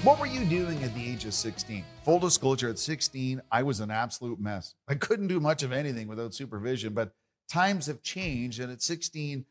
What were you doing at the age of 16? Full disclosure, at 16, I was an absolute mess. I couldn't do much of anything without supervision, but times have changed. And at 16,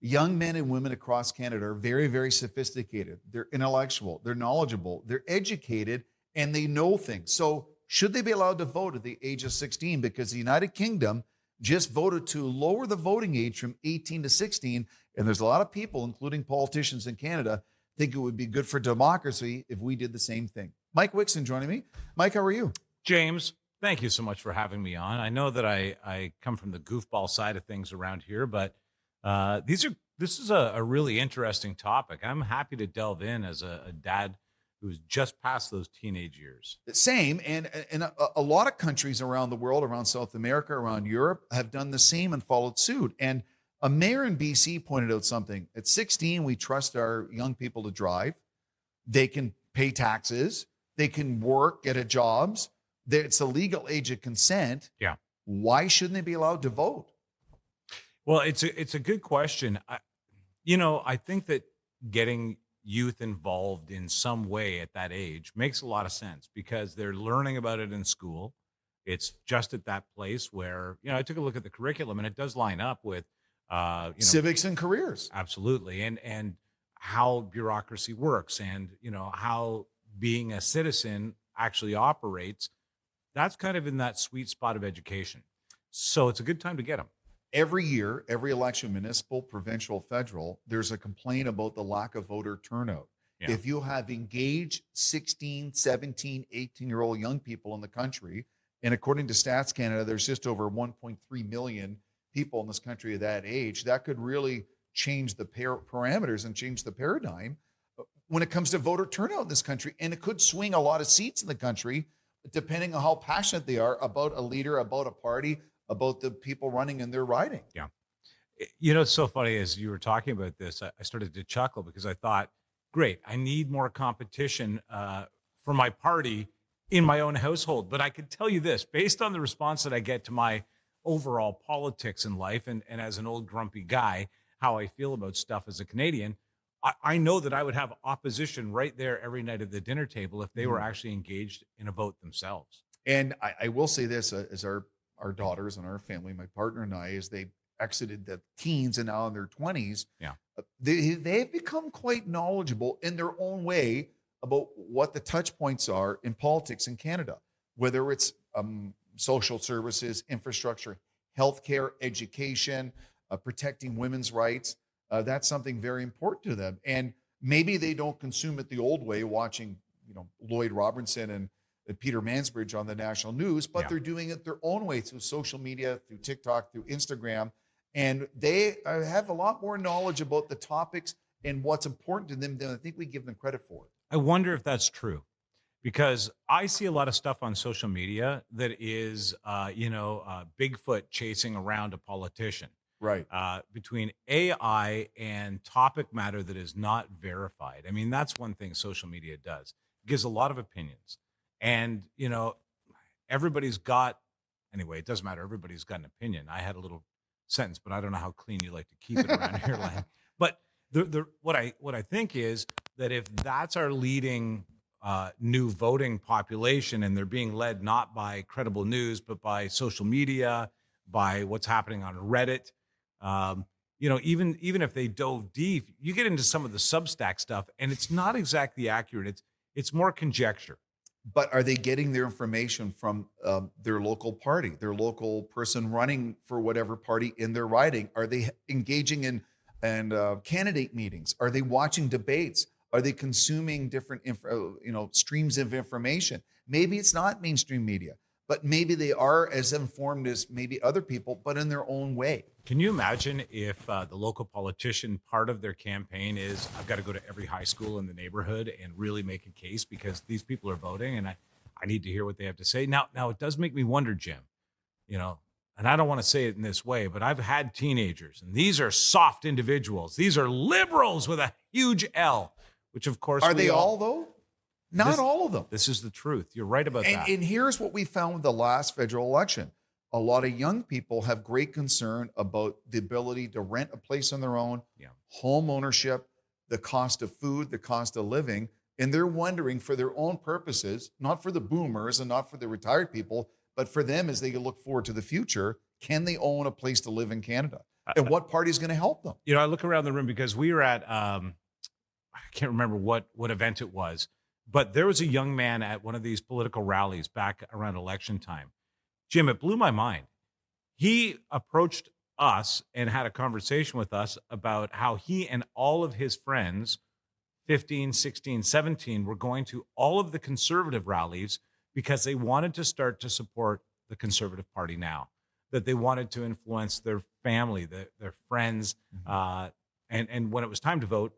young men and women across Canada are very, very sophisticated. They're intellectual, they're knowledgeable, they're educated, and they know things. So should they be allowed to vote at the age of 16? Because the United Kingdom just voted to lower the voting age from 18 to 16. And there's a lot of people, including politicians in Canada, think it would be good for democracy if we did the same thing. Mike Wixson joining me. Mike, how are you? James, thank you so much for having me on. I know that I come from the goofball side of things around here, but this is a really interesting topic. I'm happy to delve in as a dad who's just past those teenage years. Same. And a lot of countries around the world, around South America, around Europe, have done the same and followed suit. And a mayor in BC pointed out something. At 16, we trust our young people to drive. They can pay taxes. They can work, get a jobs. It's a legal age of consent. Yeah. Why shouldn't they be allowed to vote? Well, it's a good question. I think that getting youth involved in some way at that age makes a lot of sense because they're learning about it in school. It's just at that place where, I took a look at the curriculum and it does line up with civics and careers. Absolutely. And how bureaucracy works and, how being a citizen actually operates. That's kind of in that sweet spot of education. So it's a good time to get them. Every year, every election, municipal, provincial, federal, there's a complaint about the lack of voter turnout. Yeah. If you have engaged 16, 17, 18-year-old young people in the country, and according to Stats Canada, there's just over 1.3 million people in this country of that age, that could really change the parameters and change the paradigm when it comes to voter turnout in this country. And it could swing a lot of seats in the country, depending on how passionate they are about a leader, about a party, about the people running in their riding. Yeah. It's so funny as you were talking about this, I started to chuckle because I thought, great, I need more competition for my party in my own household. But I can tell you this, based on the response that I get to my overall politics in life and as an old grumpy guy, how I feel about stuff as a Canadian, I know that I would have opposition right there every night at the dinner table if they were actually engaged in a vote themselves. And I will say this, as our daughters and our family, my partner and I, as they exited the teens and now in their 20s, they've become quite knowledgeable in their own way about what the touch points are in politics in Canada, whether it's social services, infrastructure, healthcare, education, protecting women's rights. That's something very important to them. And maybe they don't consume it the old way, watching, Lloyd Robertson and Peter Mansbridge on the national news, but they're doing it their own way through social media, through TikTok, through Instagram. And they have a lot more knowledge about the topics and what's important to them than I think we give them credit for. I wonder if that's true. Because I see a lot of stuff on social media that is, Bigfoot chasing around a politician. Right. Between AI and topic matter that is not verified. I mean, that's one thing social media does. It gives a lot of opinions. And, everybody's got, anyway, it doesn't matter. Everybody's got an opinion. I had a little sentence, but I don't know how clean you like to keep it around here, Lang. But what I think is that if that's our leading new voting population and they're being led not by credible news, but by social media, by what's happening on Reddit. Even if they dove deep, you get into some of the Substack stuff and it's not exactly accurate. It's more conjecture. But are they getting their information from their local party, their local person running for whatever party in their riding? Are they engaging in candidate meetings? Are they watching debates? Are they consuming different, streams of information? Maybe it's not mainstream media, but maybe they are as informed as maybe other people, but in their own way. Can you imagine if the local politician, part of their campaign is, I've got to go to every high school in the neighborhood and really make a case because these people are voting and I need to hear what they have to say. Now it does make me wonder, Jim, and I don't want to say it in this way, but I've had teenagers and these are soft individuals. These are liberals with a huge L. Which, of course, are they all, though? Not all of them. This is the truth. You're right about that. And here's what we found with the last federal election. A lot of young people have great concern about the ability to rent a place on their own, home ownership, the cost of food, the cost of living. and they're wondering for their own purposes, not for the boomers and not for the retired people, but for them as they look forward to the future, can they own a place to live in Canada? And what party is going to help them? I look around the room because we were at, I can't remember what event it was, but there was a young man at one of these political rallies back around election time. Jim, it blew my mind. He approached us and had a conversation with us about how he and all of his friends, 15, 16, 17, were going to all of the conservative rallies because they wanted to start to support the Conservative Party now, that they wanted to influence their family, their friends, and when it was time to vote,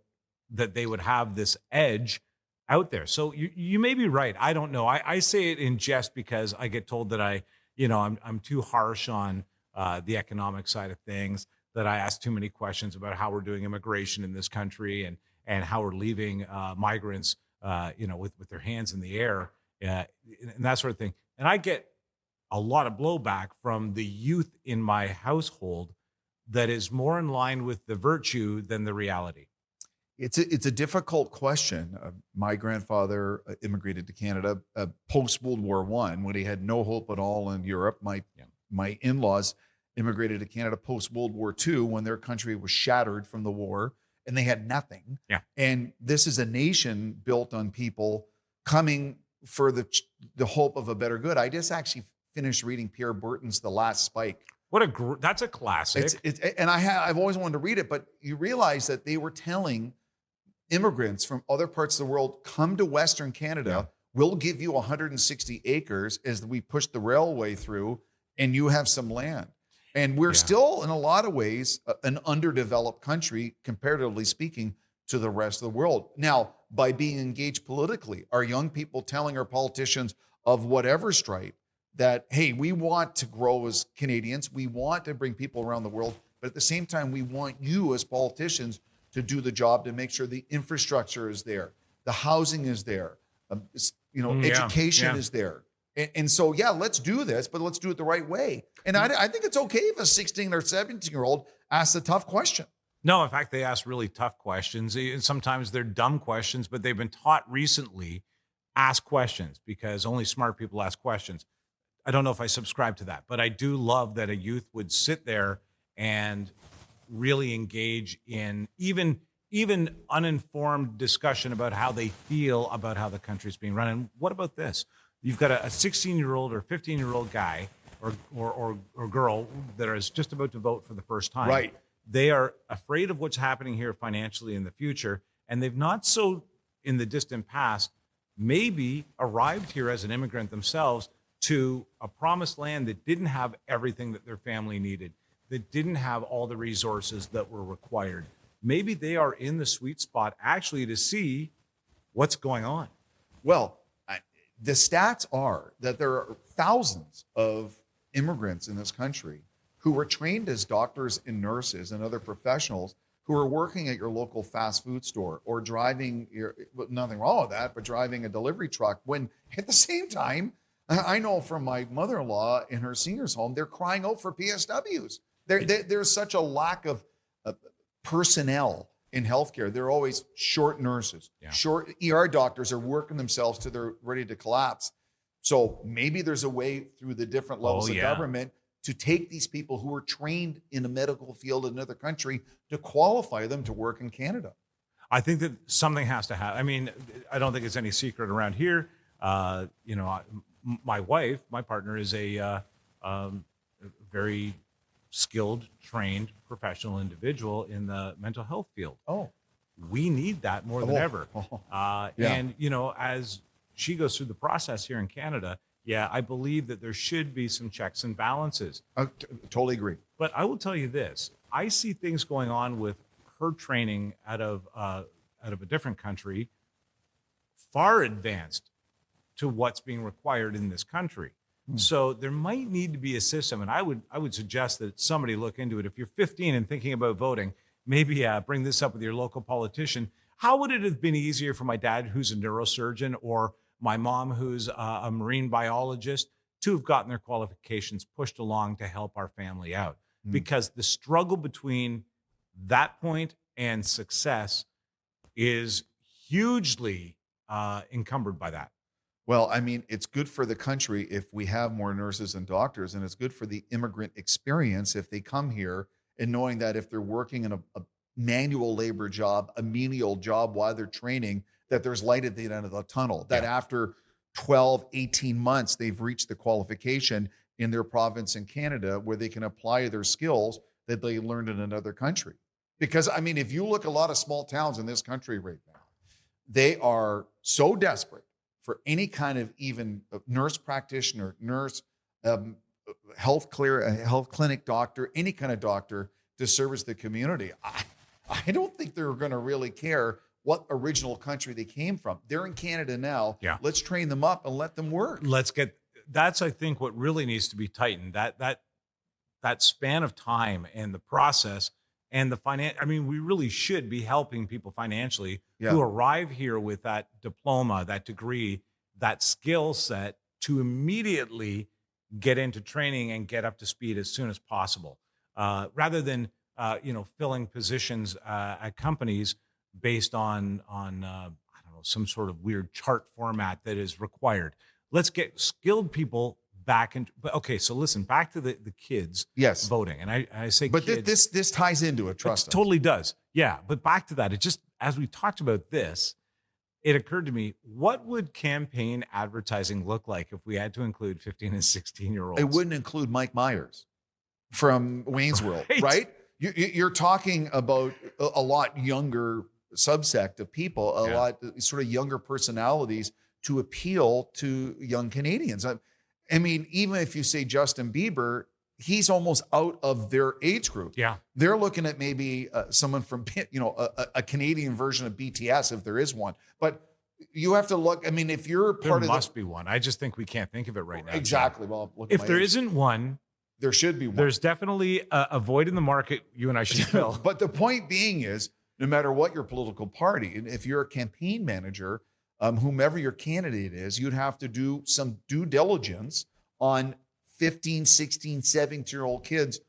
that they would have this edge out there. So you may be right. I don't know. I say it in jest because I get told that I'm too harsh on the economic side of things, that I ask too many questions about how we're doing immigration in this country and how we're leaving migrants, with their hands in the air, and that sort of thing. And I get a lot of blowback from the youth in my household that is more in line with the virtue than the reality. It's a difficult question. My grandfather immigrated to Canada post World War I when he had no hope at all in Europe. My in-laws immigrated to Canada post World War II when their country was shattered from the war and they had nothing. Yeah. And this is a nation built on people coming for the hope of a better good. I just actually finished reading Pierre Berton's The Last Spike. That's a classic. And I've always wanted to read it, but you realize that they were telling immigrants from other parts of the world, come to Western Canada. Yeah. We'll give you 160 acres as we push the railway through, and you have some land. And we're still, in a lot of ways, an underdeveloped country, comparatively speaking, to the rest of the world. Now, by being engaged politically, are young people telling our politicians of whatever stripe that, hey, we want to grow as Canadians, we want to bring people around the world, but at the same time, we want you as politicians to do the job to make sure the infrastructure is there, the housing is there, education is there. And so, let's do this, but let's do it the right way. And I think it's okay if a 16 or 17-year-old asks a tough question. No, in fact, they ask really tough questions. And sometimes they're dumb questions, but they've been taught recently, ask questions, because only smart people ask questions. I don't know if I subscribe to that, but I do love that a youth would sit there and really engage in even uninformed discussion about how they feel about how the country's being run. And what about this? You've got a 16-year-old or 15-year-old guy or girl that is just about to vote for the first time. Right. They are afraid of what's happening here financially in the future, and they've not so in the distant past maybe arrived here as an immigrant themselves to a promised land that didn't have everything that their family needed, that didn't have all the resources that were required. Maybe they are in the sweet spot actually to see what's going on. Well, the stats are that there are thousands of immigrants in this country who were trained as doctors and nurses and other professionals who are working at your local fast food store or driving nothing wrong with that, but driving a delivery truck, when at the same time, I know from my mother-in-law in her seniors home, they're crying out for PSWs. There's such a lack of personnel in healthcare. They're always short nurses, short ER doctors are working themselves till they're ready to collapse. So maybe there's a way through the different levels of government to take these people who are trained in a medical field in another country to qualify them to work in Canada. I think that something has to happen. I mean, I don't think it's any secret around here. My wife, my partner, is a very skilled, trained, professional individual in the mental health field. Oh, we need that more than ever. And, as she goes through the process here in Canada, I believe that there should be some checks and balances. Totally agree. But I will tell you this, I see things going on with her training out of a different country, far advanced to what's being required in this country. So there might need to be a system, and I would suggest that somebody look into it. If you're 15 and thinking about voting, maybe bring this up with your local politician. How would it have been easier for my dad, who's a neurosurgeon, or my mom, who's a marine biologist, to have gotten their qualifications pushed along to help our family out? Because the struggle between that point and success is hugely encumbered by that. Well, I mean, it's good for the country if we have more nurses and doctors, and it's good for the immigrant experience if they come here and knowing that if they're working in a manual labor job, a menial job while they're training, that there's light at the end of the tunnel, that after 12, 18 months, they've reached the qualification in their province in Canada where they can apply their skills that they learned in another country. Because, I mean, if you look at a lot of small towns in this country right now, they are so desperate for any kind of even nurse practitioner, nurse, health clinic doctor, any kind of doctor to service the community. I don't think they're going to really care what original country they came from. They're in Canada now. Yeah. Let's train them up and let them work. That's, I think, what really needs to be tightened. That span of time and the process and the finance. I mean, we really should be helping people financially who arrive here with that diploma, that degree, that skill set to immediately get into training and get up to speed as soon as possible, rather than filling positions at companies based on I don't know, some sort of weird chart format that is required. Let's get skilled people back into. But okay, so listen, back to the kids voting, and I say, but kids, this ties into it. Trust us. Totally does. Yeah, but back to that. It just, as we talked about this, it occurred to me, what would campaign advertising look like if we had to include 15 and 16-year-olds? It wouldn't include Mike Myers from Wayne's World, right? You're talking about a lot younger subsect of people, a lot sort of younger personalities to appeal to young Canadians. I mean, even if you say Justin Bieber, he's almost out of their age group. Yeah. They're looking at maybe someone from, a Canadian version of BTS, if there is one. But you have to look, I mean, if you're part of there must be one. I just think we can't think of it right now. Exactly. Well, look, if there isn't one, there should be one. There's definitely a void in the market you and I should fill. But the point being is, no matter what your political party, and if you're a campaign manager, whomever your candidate is, you'd have to do some due diligence on 15, 16, 17-year-old kids.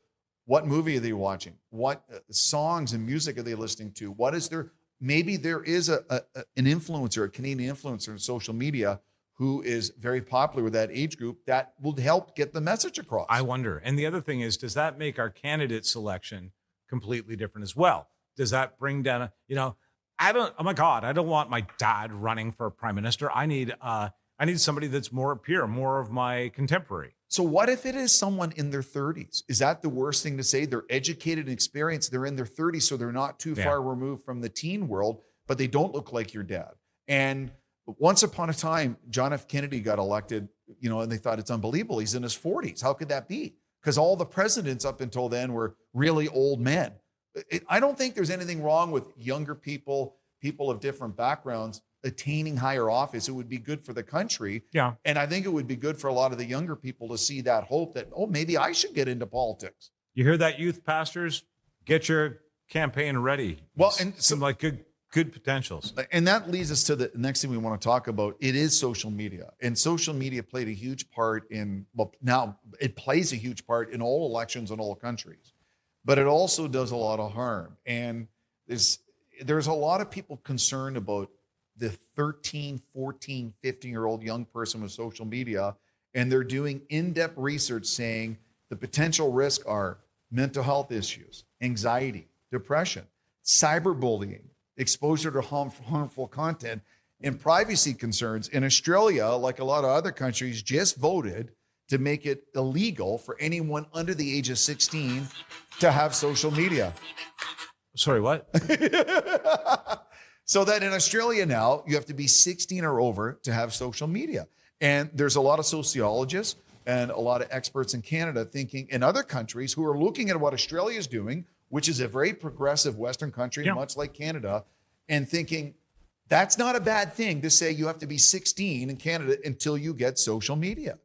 What movie are they watching? What songs and music are they listening to? What is their, maybe there is an influencer, a Canadian influencer in social media who is very popular with that age group that will help get the message across. I wonder. And the other thing is, does that make our candidate selection completely different as well? Does that bring down, oh my God, I don't want my dad running for prime minister. I need somebody that's more of my contemporary. So what if it is someone in their 30s? Is that the worst thing to say? They're educated and experienced. They're in their 30s, so they're not too far removed from the teen world, but they don't look like your dad. And once upon a time, John F. Kennedy got elected, and they thought it's unbelievable. He's in his 40s. How could that be? Because all the presidents up until then were really old men. I don't think there's anything wrong with younger people of different backgrounds attaining higher office. It would be good for the country. Yeah. And I think it would be good for a lot of the younger people to see that hope that, maybe I should get into politics. You hear that, youth pastors? Get your campaign ready. Well, and some like good potentials. And that leads us to the next thing we want to talk about. It is social media. And social media played a huge part now it plays a huge part in all elections in all countries. But it also does a lot of harm. And there's a lot of people concerned about the 13, 14, 15-year-old young person with social media. And they're doing in-depth research saying the potential risks are mental health issues, anxiety, depression, cyberbullying, exposure to harmful content, and privacy concerns. In Australia, like a lot of other countries, just voted to make it illegal for anyone under the age of 16 to have social media. Sorry, what? So that in Australia now, you have to be 16 or over to have social media. And there's a lot of sociologists and a lot of experts in Canada thinking in other countries who are looking at what Australia is doing, which is a very progressive Western country, much like Canada, and thinking that's not a bad thing to say you have to be 16 in Canada until you get social media.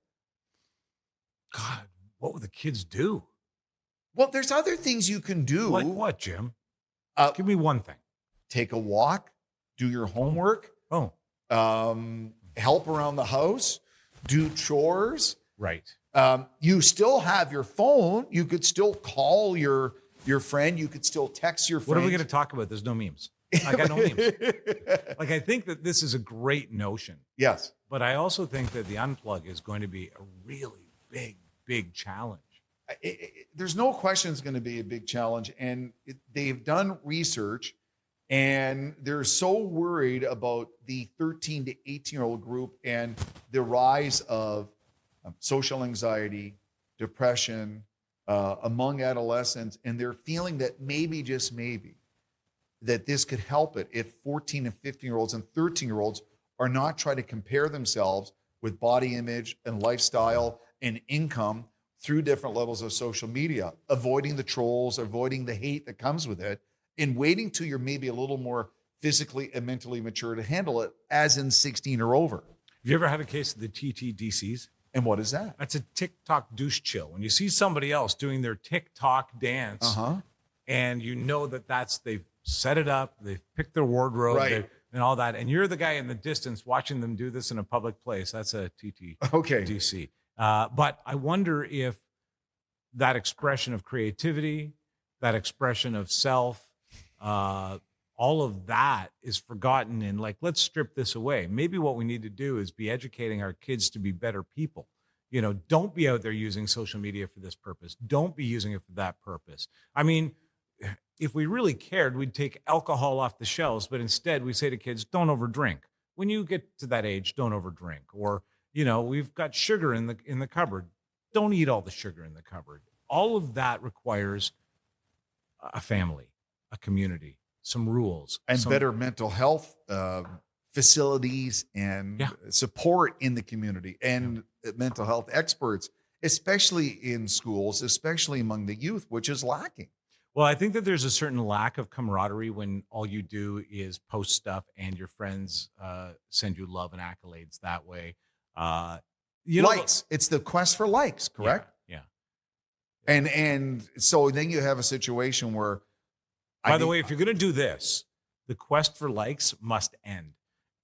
God, what would the kids do? Well, there's other things you can do. Like what, Jim? Give me one thing. Take a walk, do your homework, help around the house, do chores. Right. You still have your phone. You could still call your friend. You could still text your friend. What are we going to talk about? There's no memes. I got no names. Like, I think that this is a great notion, Yes. but I also think that the unplug is going to be a really big challenge. There's no question it's going to be a big challenge. And they've done research, and they're so worried about the 13 to 18-year-old group and the rise of social anxiety, depression among adolescents. And they're feeling that maybe, just maybe, that this could help it if 14 and 15-year-olds and 13-year-olds are not trying to compare themselves with body image and lifestyle and income through different levels of social media, avoiding the trolls, avoiding the hate that comes with it, and waiting till you're maybe a little more physically and mentally mature to handle it, as in 16 or over. Have you ever had a case of the TTDCs? And what is that? That's a TikTok douche chill. When you see somebody else doing their TikTok dance, and you know that they've set it up, they've picked their wardrobe, right, and all that, and you're the guy in the distance watching them do this in a public place. That's a TTDC. Okay. But I wonder if that expression of creativity, that expression of self, all of that is forgotten in, like, let's strip this away. Maybe what we need to do is be educating our kids to be better people. You know, don't be out there using social media for this purpose. Don't be using it for that purpose. I mean, if we really cared, we'd take alcohol off the shelves, but instead we say to kids, don't overdrink. When you get to that age, don't overdrink. Or, you know, we've got sugar in the cupboard. Don't eat all the sugar in the cupboard. All of that requires a family, a community, some rules. And better mental health facilities and support in the community, and mental health experts, especially in schools, especially among the youth, which is lacking. Well, I think that there's a certain lack of camaraderie when all you do is post stuff and your friends send you love and accolades that way. Likes. It's the quest for likes, correct? Yeah. And so then you have a situation where, by the way, if you're going to do this, the quest for likes must end,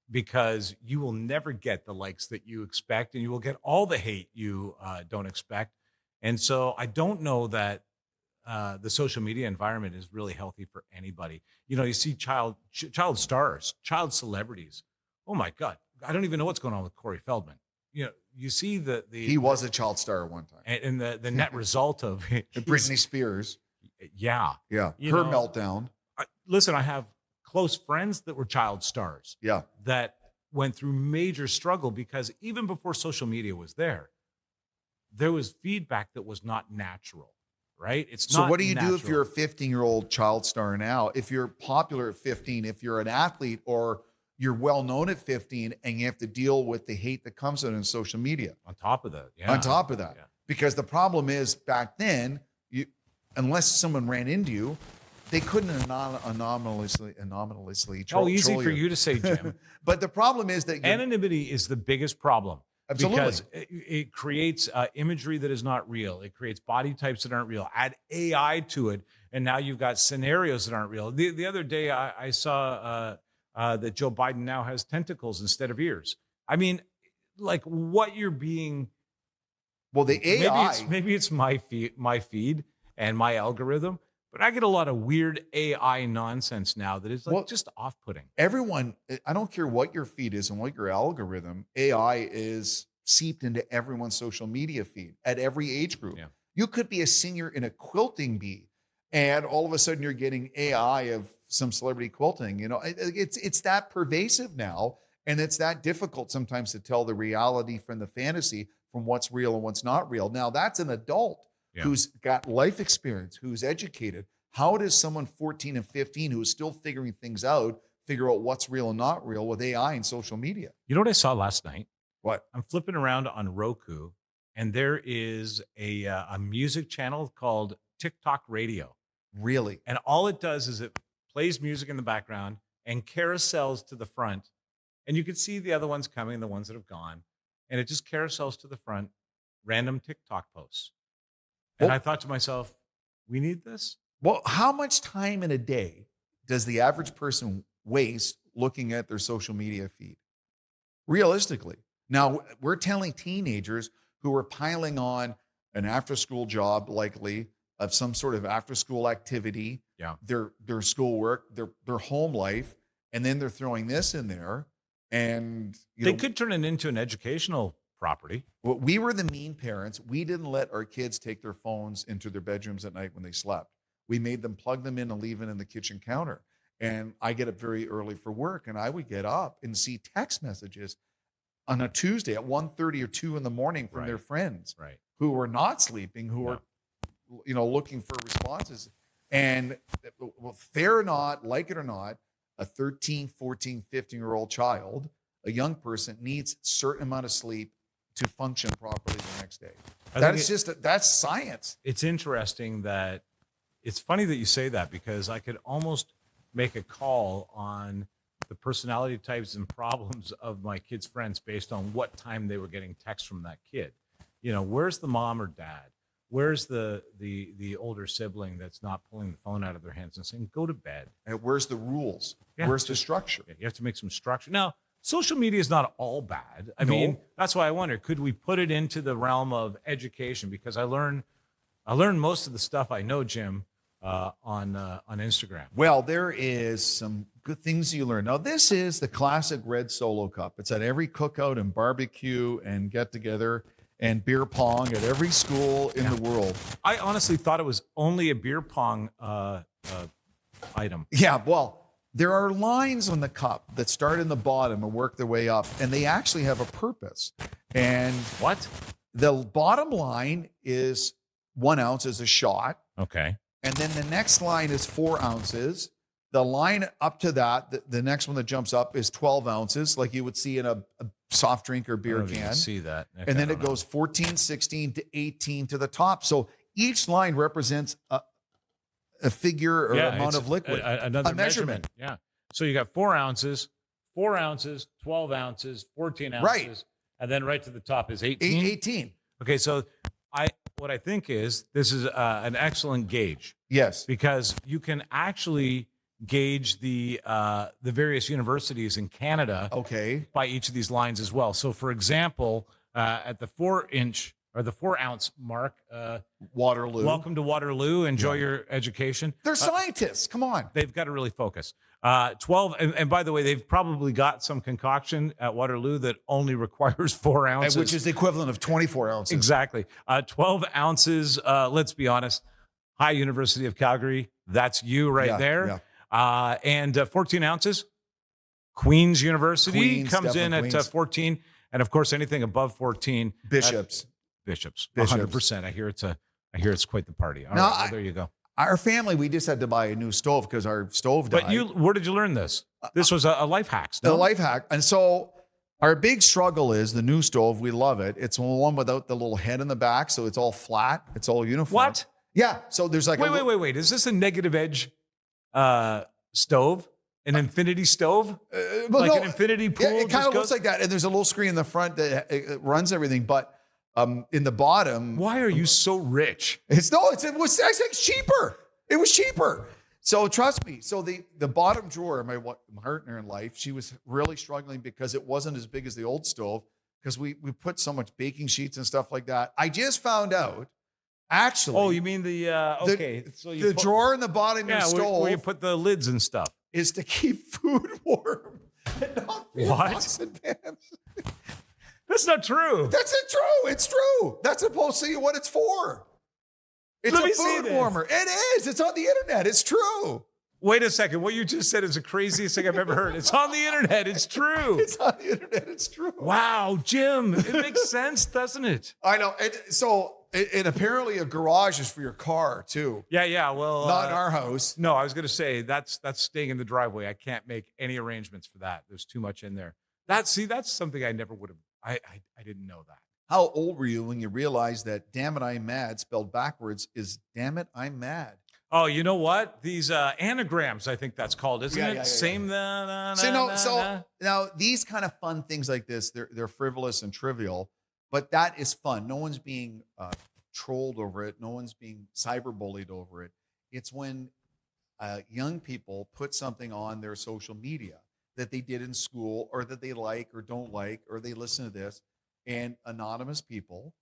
because you will never get the likes that you expect, and you will get all the hate you don't expect. And so I don't know that the social media environment is really healthy for anybody. You know, you see child stars, child celebrities. Oh my God, I don't even know what's going on with Corey Feldman. You know, you see he was a child star at one time, and the net result of Britney Spears. Yeah, her meltdown. Listen, I have close friends that were child stars. Yeah, that went through major struggle because even before social media was there was feedback that was not natural. Right? So what do you do if you're a 15-year-old child star now? If you're popular at 15, if you're an athlete or you're well known at 15, and you have to deal with the hate that comes out in social media. On top of that. Because the problem is, back then, unless someone ran into you, they couldn't anonymously troll you. Easy for you to say, Jim. But the problem is that anonymity is the biggest problem. Absolutely. Because it creates imagery that is not real. It creates body types that aren't real. Add AI to it, and now you've got scenarios that aren't real. The other day, I saw that Joe Biden now has tentacles instead of ears. I mean, like, what you're being... Well, the AI... Maybe it's my feed and my algorithm, but I get a lot of weird AI nonsense now that is just off-putting. Everyone, I don't care what your feed is and what your algorithm, AI is seeped into everyone's social media feed at every age group. Yeah. You could be a senior in a quilting bee, and all of a sudden you're getting AI of some celebrity quilting. You know, it's that pervasive now, and it's that difficult sometimes to tell the reality from the fantasy, from what's real and what's not real. Now, that's an adult who's got life experience, who's educated. How does someone 14 and 15 who is still figuring things out figure out what's real and not real with AI and social media? You know what I saw last night? What? I'm flipping around on Roku, and there is a music channel called TikTok Radio. Really? And all it does is it plays music in the background and carousels to the front. And you can see the other ones coming, the ones that have gone. And it just carousels to the front, random TikTok posts. And I thought to myself, we need this? Well, how much time in a day does the average person waste looking at their social media feed? Realistically. Now, we're telling teenagers who are piling on an after-school job, likely, of some sort of after-school activity, their schoolwork, their home life, and then they're throwing this in there. And they could turn it into an educational property. Well, we were the mean parents. We didn't let our kids take their phones into their bedrooms at night when they slept. We made them plug them in and leave it in the kitchen counter. And I get up very early for work, and I would get up and see text messages on a Tuesday at 1:30 or 2 in the morning from their friends who were not sleeping, who were, looking for responses. And well, fair or not, like it or not, a 13, 14, 15-year-old child, a young person, needs a certain amount of sleep to function properly the next day. That's science. It's interesting that it's funny that you say that, because I could almost make a call on the personality types and problems of my kids' friends based on what time they were getting texts from that kid. Where's the mom or dad? Where's the older sibling that's not pulling the phone out of their hands and saying, go to bed? And where's the rules? Where's the structure? You have to make some structure. Now, social media is not all bad. I mean, that's why I wonder, could we put it into the realm of education? Because I learned most of the stuff I know, Jim, on Instagram. Well, there is some good things you learn. Now, this is the classic red Solo cup. It's at every cookout and barbecue and get together and beer pong at every school in the world. I honestly thought it was only a beer pong item. Yeah, well, there are lines on the cup that start in the bottom and work their way up, and they actually have a purpose. And what? The bottom line is 1 ounce is a shot. Okay. And then the next line is 4 ounces. The line up to that, the next one that jumps up is 12 ounces, like you would see in a soft drink or beer can. See that. Okay, and then it goes 14, 16 to 18 to the top. So each line represents a figure or amount of liquid, another a measurement. Yeah. So you got 4 ounces, 12 ounces, 14 ounces. Right. And then right to the top is 18. 18. Okay. So what I think is this is an excellent gauge. Yes. Because you can actually gauge the various universities in Canada by each of these lines as well. So for example, at the 4-inch or the 4-ounce mark, Waterloo. Welcome to Waterloo. Enjoy your education. They're scientists. Come on. They've got to really focus. 12, and by the way, they've probably got some concoction at Waterloo that only requires 4 ounces. Which is the equivalent of 24 ounces. Exactly. 12 ounces, let's be honest, High University of Calgary, that's you right there. Yeah. And 14 ounces, Queen's University comes in at 14. And of course, anything above 14. Bishops. 100%. I hear it's quite the party. All right, there you go. Our family, we just had to buy a new stove because our stove died. But where did you learn this? This was a life hack. No? A life hack. And so our big struggle is the new stove. We love it. It's one without the little head in the back. So it's all flat. It's all uniform. What? Yeah. So there's like wait. Is this a negative edge stove? An infinity stove? An infinity pool? Yeah, it kind of looks like that. And there's a little screen in the front that it runs everything. But in the bottom. Why are you so rich? It was cheaper. It was cheaper. So trust me. So the bottom drawer, my partner in life, she was really struggling because it wasn't as big as the old stove because we put so much baking sheets and stuff like that. I just found out, actually. Oh, you mean okay. So the drawer in the bottom of your stove. Where you put the lids and stuff. Is to keep food warm. And not what? That's not true. That's not true. It's true. That's supposed to be what it's for. It's a food warmer. It is. It's on the internet. It's true. Wait a second. What you just said is the craziest thing I've ever heard. It's on the internet. It's true. It's on the internet. It's true. Wow, Jim. It makes sense, doesn't it? I know. And apparently a garage is for your car too. Yeah. Well, not in our house. No, I was going to say that's staying in the driveway. I can't make any arrangements for that. There's too much in there. That's something I never would have. I didn't know that. How old were you when you realized that "damn it, I'm mad" spelled backwards is "damn it, I'm mad"? Oh, you know what? These anagrams, I think that's called, isn't it? Same. Now these kind of fun things like this, they're frivolous and trivial, but that is fun. No one's being trolled over it. No one's being cyberbullied over it. It's when young people put something on their social media that they did in school or that they like or don't like, or they listen to this, and anonymous people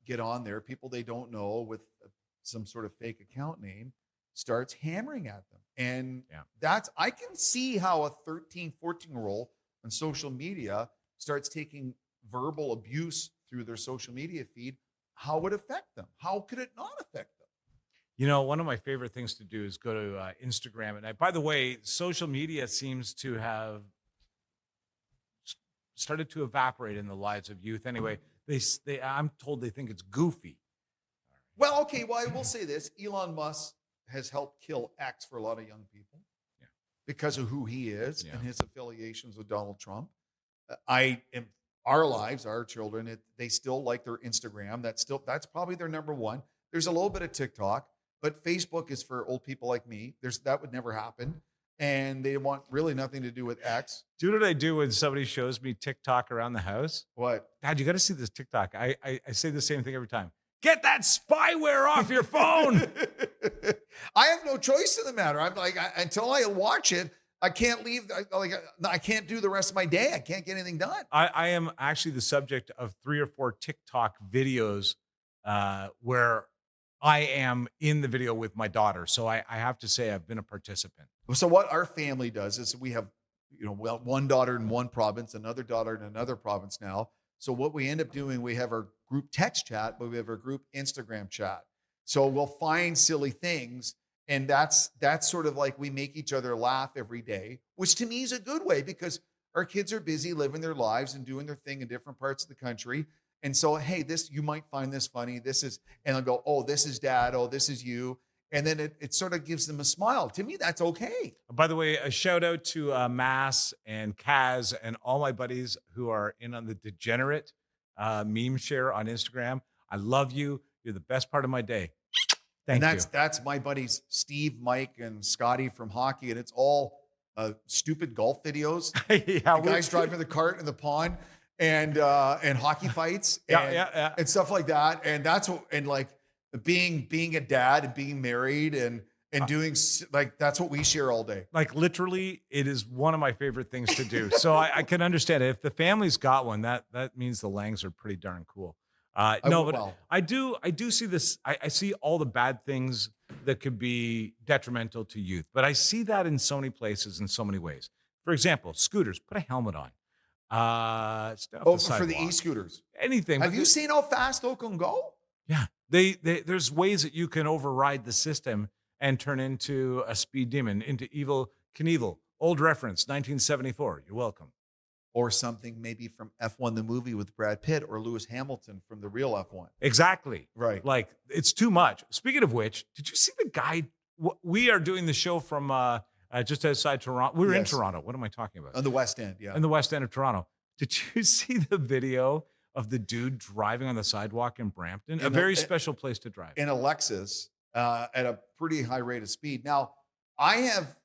get on there, people they don't know with some sort of fake account name, starts hammering at them. And Yeah. I can see how a 13, 14-year-old on social media starts taking verbal abuse through their social media feed. How would it affect them? How could it not affect them? You know, one of my favorite things to do is go to Instagram. And by the way, social media seems to have started to evaporate in the lives of youth. Anyway, I'm told they think it's goofy. Well, okay. Well, I will say this: Elon Musk has helped kill X for a lot of young people because of who he is and his affiliations with Donald Trump. Our lives, our children, they still like their Instagram. That's probably their number one. There's a little bit of TikTok, but Facebook is for old people like me. That would never happen. And they want really nothing to do with X. Do you know what I do when somebody shows me TikTok around the house? What? Dad, you got to see this TikTok. I say the same thing every time. Get that spyware off your phone. I have no choice in the matter. I'm like, until I watch it, I can't leave. I can't do the rest of my day. I can't get anything done. I am actually the subject of 3 or 4 TikTok videos where I am in the video with my daughter. So I have to say I've been a participant. So what our family does is we have, one daughter in one province, another daughter in another province now. So what we end up doing, we have our group text chat, but we have our group Instagram chat. So we'll find silly things. And that's sort of like we make each other laugh every day, which to me is a good way because our kids are busy living their lives and doing their thing in different parts of the country. And so, hey, you might find this funny. And I'll go, oh, this is Dad. Oh, this is you. And then it sort of gives them a smile. To me, that's okay. By the way, a shout out to Mass and Kaz and all my buddies who are in on the degenerate meme share on Instagram. I love you. You're the best part of my day. Thank you. That's my buddies, Steve, Mike, and Scotty from hockey. And it's all stupid golf videos. Guys driving the cart in the pond and hockey fights and stuff like that. And being a dad and being married and doing that's what we share all day. Like literally, it is one of my favorite things to do. So I can understand it. If the family's got one, that means the Langs are pretty darn cool. I do see this. I see all the bad things that could be detrimental to youth, but I see that in so many places in so many ways. For example, scooters, put a helmet on. For the e-scooters, anything. Have you seen how fast those can go? Yeah, there's ways that you can override the system and turn into a speed demon, into Evil Knievel. Old reference, 1974. You're welcome. Or something maybe from F1 the movie with Brad Pitt or Lewis Hamilton from the real F1. Exactly. Right. Like it's too much. Speaking of which, did you see the guy? We are doing the show from just outside Toronto. We were in Toronto. What am I talking about? On the West End, yeah. In the West End of Toronto. Did you see the video of the dude driving on the sidewalk in Brampton? A very special place to drive. In a Lexus at a pretty high rate of speed. Now, I have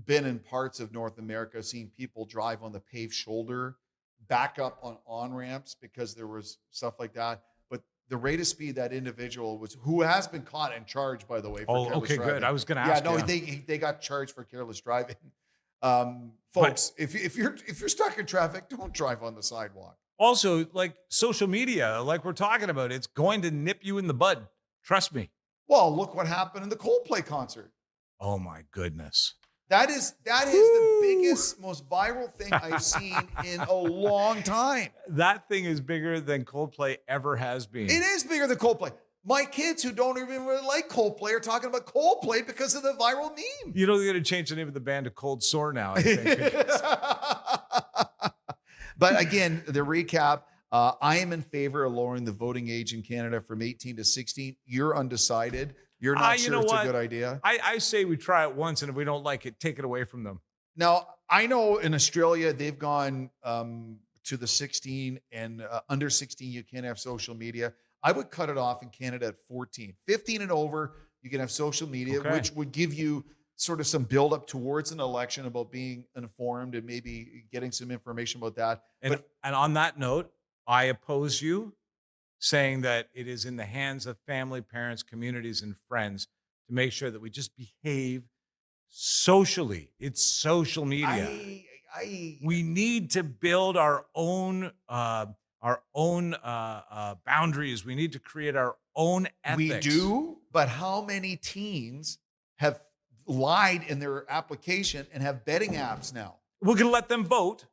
been in parts of North America seeing people drive on the paved shoulder, back up on on-ramps because there was stuff like that. But the rate of speed that individual who has been caught and charged, by the way, for careless driving. Good. I was going to ask. They got charged for careless driving. Folks, if you're stuck in traffic, don't drive on the sidewalk. Also, like social media, like we're talking about, it's going to nip you in the bud. Trust me. Well, look what happened in the Coldplay concert. Oh my goodness. That is the biggest, most viral thing I've seen in a long time. That thing is bigger than Coldplay ever has been. It is bigger than Coldplay. My kids who don't even really like Coldplay are talking about Coldplay because of the viral meme. You know, they're going to change the name of the band to Cold Sore now, I think. But again, the recap, I am in favor of lowering the voting age in Canada from 18 to 16. You're undecided. You're not sure it's a good idea. I say we try it once, and if we don't like it, take it away from them. Now, I know in Australia, they've gone to the 16 and under 16, you can't have social media. I would cut it off in Canada at 14. 15 and over, you can have social media, which would give you sort of some buildup towards an election about being informed and maybe getting some information about that. And on that note, I oppose you saying that it is in the hands of family, parents, communities, and friends to make sure that we just behave socially. It's social media. We need to build our own boundaries. We need to create our own ethics. We do, But how many teens have lied in their application and have betting apps now? We're going to let them vote.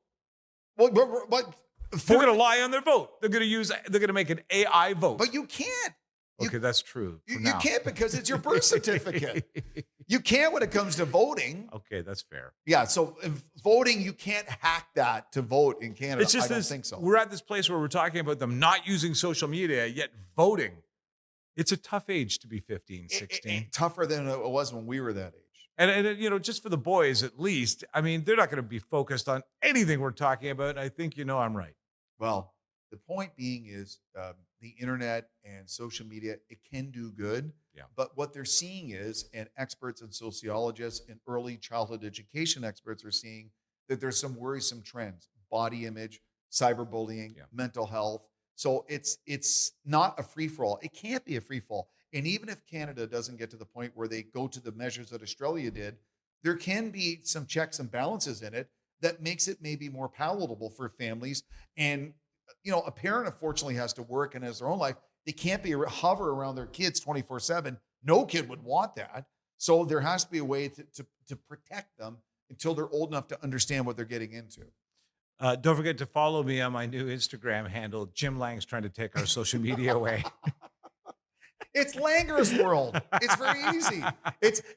But They're going to lie on their vote. They're going to make an AI vote. But you can't. Okay, that's true. You can't because it's your birth certificate. You can't when it comes to voting. Okay, that's fair. Yeah, so voting, you can't hack that to vote in Canada. It's just I don't think so. We're at this place where we're talking about them not using social media, yet voting. It's a tough age to be 15, 16. Tougher than it was when we were that age. And just for the boys, at least, I mean, they're not going to be focused on anything we're talking about. I think I'm right. Well, the point being is the internet and social media, it can do good. Yeah. But what they're seeing is, and experts and sociologists and early childhood education experts are seeing that there's some worrisome trends: body image, cyberbullying, mental health. So it's not a free-for-all. It can't be a free-for-all. And even if Canada doesn't get to the point where they go to the measures that Australia did, there can be some checks and balances in it that makes it maybe more palatable for families. And a parent unfortunately has to work and has their own life. They can't be hover around their kids 24/7. No kid would want that. So there has to be a way to protect them until they're old enough to understand what they're getting into. Don't forget to follow me on my new Instagram handle. Jim Lang's trying to take our social media away. It's Langer's world. It's very easy.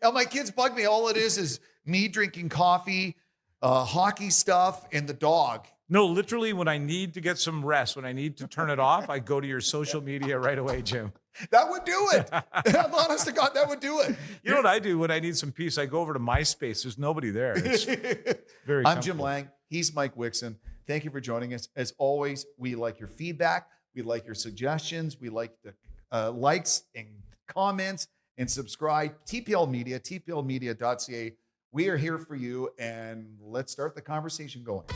My kids bug me. All it is me drinking coffee, hockey stuff, and the dog. No, literally, when I need to get some rest, when I need to turn it off, I go to your social media right away, Jim. That would do it. I'm honest to God, that would do it. You know what I do when I need some peace? I go over to MySpace. There's nobody there. It's very I'm Jim Lang. He's Mike Wixson. Thank you for joining us. As always, we like your feedback. We like your suggestions. We like the likes and comments, and subscribe. TPL Media, tplmedia.ca. We are here for you, and let's start the conversation going.